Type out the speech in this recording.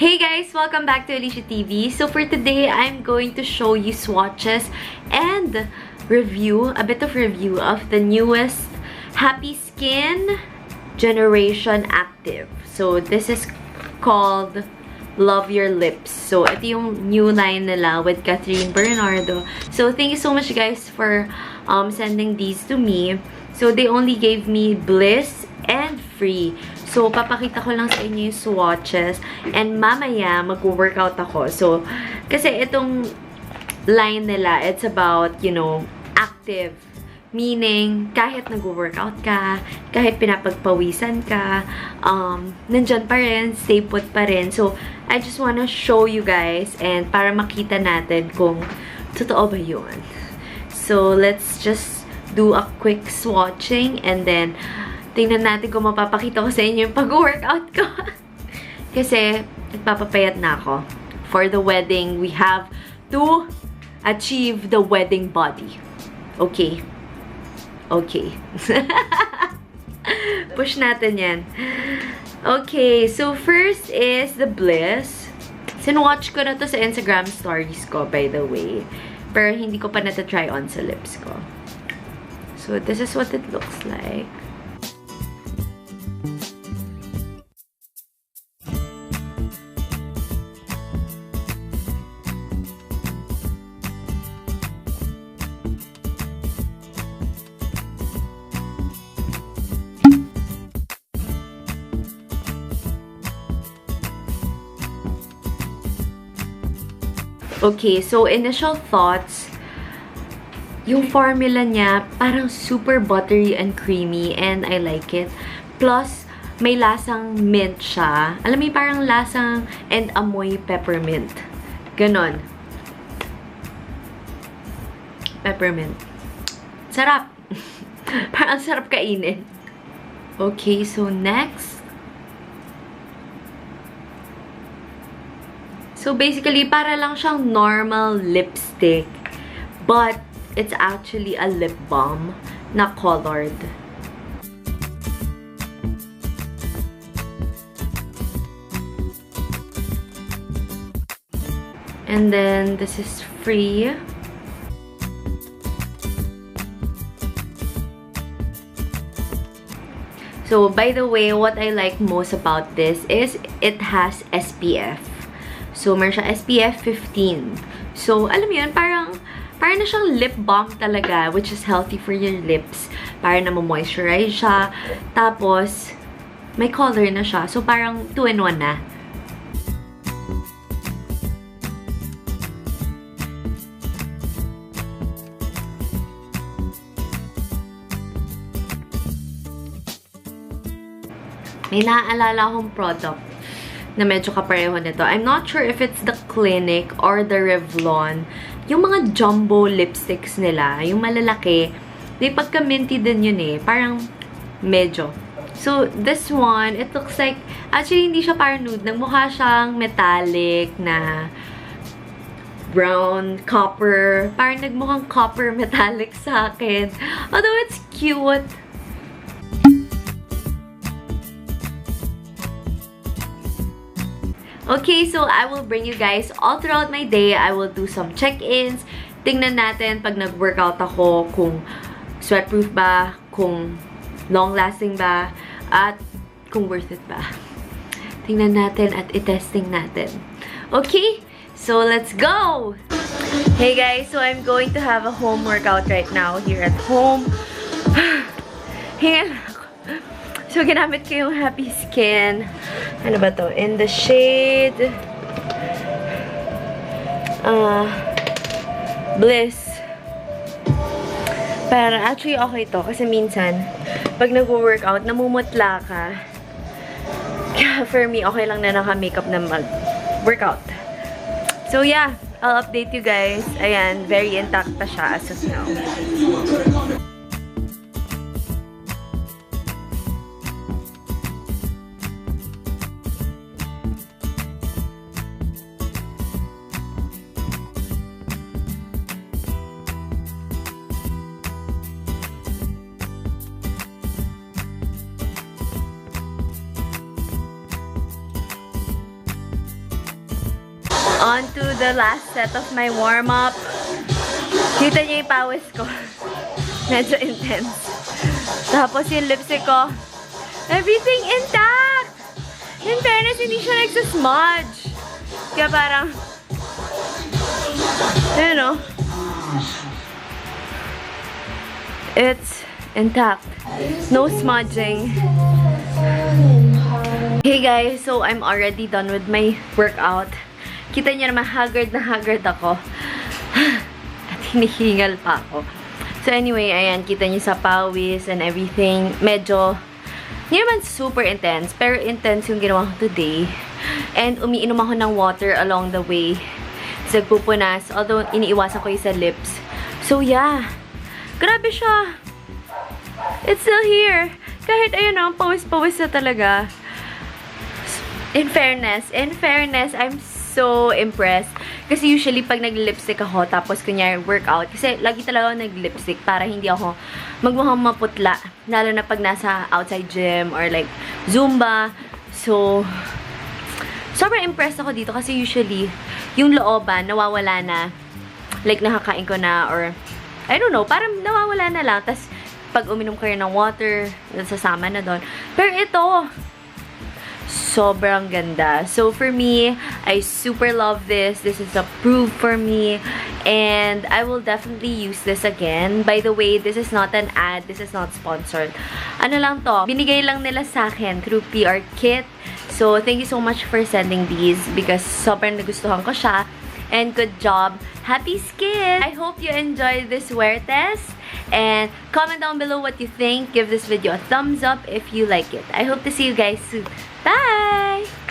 Hey guys! Welcome back to AllysiuTV. So for today, I'm going to show you swatches and a bit of review of the newest Happy Skin Generation Active. So this is called Love Your Lips. So ito yung new line nila with Catherine Bernardo. So thank you so much guys for sending these to me. So they only gave me bliss and free. So, papakita ko lang sa inyo yung swatches. And mamaya, mag-workout ako. So, kasi itong line nila, it's about, you know, active. Meaning, kahit nag-workout ka, kahit pinapagpawisan ka, nandyan pa rin, stay put pa rin. So, I just wanna show you guys and para makita natin kung totoo ba yun. So, let's just do a quick swatching and then tingnan natin kung mapapakita ko sa inyo yung pag-workout ko. Kasi, nagpapapayat na ako. For the wedding, we have to achieve the wedding body. Okay. Okay. Push natin yan. Okay, so first is the bliss. Sinwatch ko na to sa Instagram stories ko, by the way. Pero hindi ko pa nata-try on sa lips ko. So, this is what it looks like. Okay, so initial thoughts, yung formula niya parang super buttery and creamy and I like it. Plus, may lasang mint siya. Alam mo yung parang lasang and amoy peppermint. Ganon. Peppermint. Sarap. Parang sarap kainin. Okay, so next. So, basically, para lang siyang normal lipstick. But, it's actually a lip balm na colored. And then, this is free. So, by the way, what I like most about this is it has SPF. So, meron siya SPF 15. So, alam mo yun, parang na siyang lip balm talaga, which is healthy for your lips. Para na moisturize siya. Tapos, may color na siya. So, parang 2-in-1 na. May naaalala akong product na medyo kapareho nito. I'm not sure if it's the Clinique or the Revlon. Yung mga jumbo lipsticks nila, yung malalaki, may pagka-minty din yun eh. Parang medyo. So, this one, it looks like, actually, hindi siya parang nude. Nagmukha siyang metallic na brown, copper. Parang nagmukhang copper metallic sa akin. Although, it's cute. Okay, so I will bring you guys all throughout my day. I will do some check-ins. Tingnan natin pag nag-workout ako kung sweatproof ba, kung long-lasting ba, at kung worth it ba. Tingnan natin at i-testing natin. Okay, so let's go! Hey guys, so I'm going to have a home workout right now here at home. Hingan ako. So, ginamit ko yung Happy Skin. Ano ba to? In the shade Bliss. Pero actually okay to. Kasi minsan, pag nag-workout, namumutla ka. Kaya for me, okay lang na naka-makeup na mag-workout. So yeah, I'll update you guys. Ayan, very intact pa siya as of now. on to the last set of my warm-up. Kita niyo yung pawis ko. Medyo intense. Tapos yung lipstick ko, everything intact! In fairness, hindi siya nagsasmudge. Kaya parang, you know, it's intact. No smudging. Hey guys, so I'm already done with my workout. Kita niyo naman, haggard na haggard ako. At hinihingal pa ako. So anyway, ayan, kita niyo sa pawis and everything. Medyo, hindi naman super intense, pero intense yung ginawa ko today. And umiinom ako ng water along the way. So nagpupunas, although iniiwasan ko yung sa lips. So yeah, grabe siya. It's still here. Kahit ayun o, pawis-pawis na talaga. In fairness, I'm so impressed. Kasi usually, pag nag-lipstick ako, tapos kunyari workout, kasi lagi talaga ako nag-lipstick para hindi ako magmukhang maputla. Lalo na pag nasa outside gym or like Zumba. So, sobrang impressed ako dito kasi usually, yung looban, nawawala na. Like, nakakain ko na or, I don't know, parang nawawala na lang. Tapos, pag uminom kayo ng water, nasasama na doon. Pero ito, sobrang ganda. So, for me, I super love this. This is approved for me. And I will definitely use this again. By the way, this is not an ad. This is not sponsored. Ano lang to? Binigay lang nila sa akin through PR Kit. So, thank you so much for sending these because sobrang nagustuhan ko siya. And good job. Happy skin! I hope you enjoyed this wear test. And comment down below what you think. Give this video a thumbs up if you like it. I hope to see you guys soon. Bye!